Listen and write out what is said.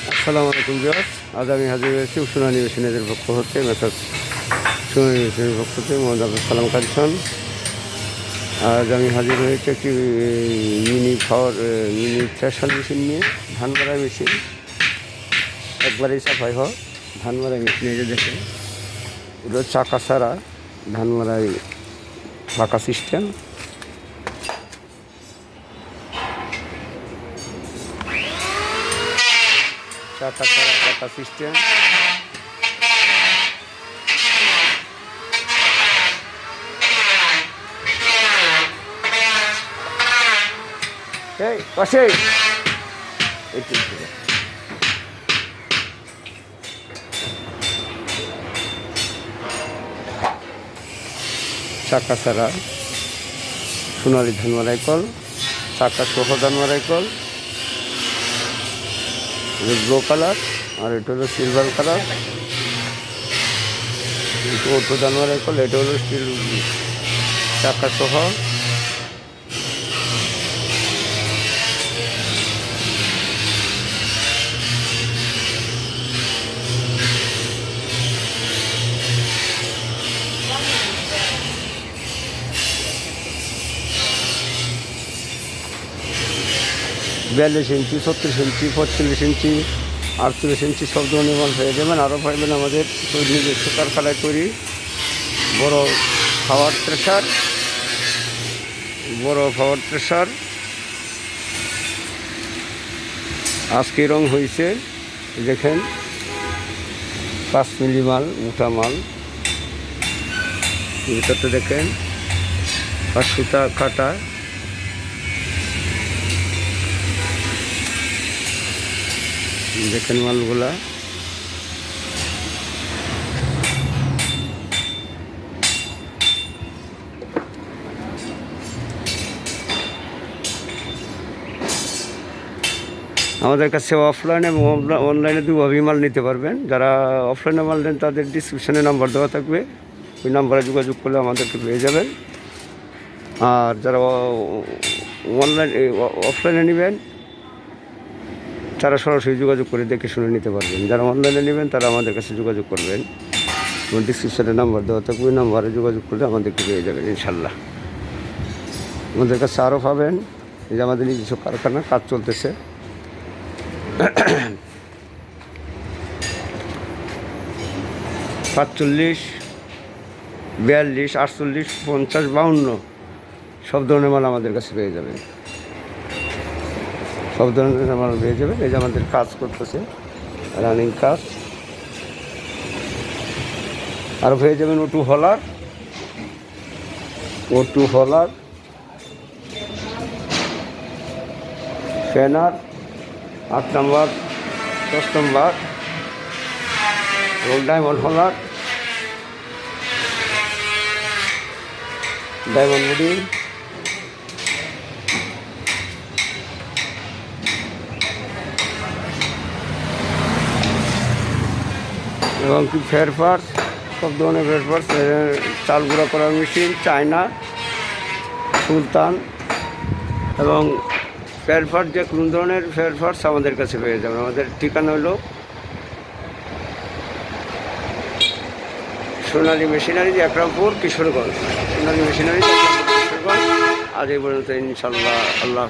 আসসালামু আলাইকুম ভিউয়ার্স। আজ আমি হাজির হয়েছি সোনালী মেশিনারির পক্ষ হতে মেসার্স সোনালী মেশিনের পক্ষ থেকে মোহাম্মদ আবুল সালাম খান। আজ আমি হাজির হয়েছি একটি মিনি থ্রেশার মেশিন নিয়ে। ধান মারাই মেশিন, একবারেই সাফাই হয়। ধান মারাই মেশিন এই যে দেখে, ওটা চাকা ছাড়া ধান মারাই পাকা সিস্টেম। চাকা ছাড়া পাকা সিস্টেম। এই পাশে চাকা ছাড়া সোনালী ধান মারাই কল, চাকা সহ ধান মারাই কল। ব্লু কালার আর এটা হলো সিলভার কালার। ওটো ধান মারাই কল, এটা হলো স্টিল চাকা সহ। বিয়াল্লিশ ইঞ্চি, 36 ইঞ্চি, 45 ইঞ্চি, 48 ইঞ্চি সব ধরনের মাল পেয়ে যাবেন। আরও পাইবেন আমাদের নিজস্ব কারখানায় তৈরি বড় পাওয়ার প্রেসার। আজকে রং হয়েছে দেখেন, 5 মিলি মাল, মোটা মাল। ভিতরটা দেখেন, 5 সুতা কাটা। দেখেন মালগুলা। আমাদের কাছে অফলাইন এবং অনলাইনে দুভাবেই মাল নিতে পারবেন। যারা অফলাইনে মাল নেন তাদের ডিসক্রিপশানে নাম্বার দেওয়া থাকবে, ওই নাম্বারে যোগাযোগ করলে আমাদেরকে পেয়ে যাবেন। আর যারা অফলাইনে নেবেন তারা সরাসরি যোগাযোগ করে দেখে শুনে নিতে পারবেন। যারা অনলাইনে নেবেন তারা আমাদের কাছে যোগাযোগ করবেন, ডিসক্রিপশানে নাম্বার দেওয়া থাকবে, ওই নাম্বারে যোগাযোগ করলে আমাদেরকে পেয়ে যাবেন ইনশাল্লাহ। আমাদের কাছে আরও পাবেন, এই যে আমাদের নিজস্ব কারখানা, কাজ চলতেছে। 45, 42, 48, 50, 52 সব ধরনের মাল আমাদের কাছে পেয়ে যাবেন। সব ধরনের মাল পেয়ে যাবেন। এই যে আমাদের কাজ করতেছে, রানিং কাজ। আর পেয়ে যাবেন ওটু হলার, ফ্যানার 8 নম্বর, 10 নম্বর, ডায়মন্ড হলার, ডায়মন্ড বডি, এবং কি ফেয়ারপার্স, সব ধরনের ফেয়ারপার্স। চাল গুঁড়া করার মেশিন, চায়না, সুলতান এবং ফেয়ারপার্স, যে কোনো ধরনের ফেয়ারপার্স আমাদের কাছে পেয়ে যাবেন। আমাদের ঠিকানা হলো সোনালী মেশিনারি, একরামপুর, কিশোরগঞ্জ। সোনালী মেশিনারি, কিশোরগঞ্জ। আজ এই পর্যন্ত ইনশাল্লাহ। আল্লাহ হাফেজ।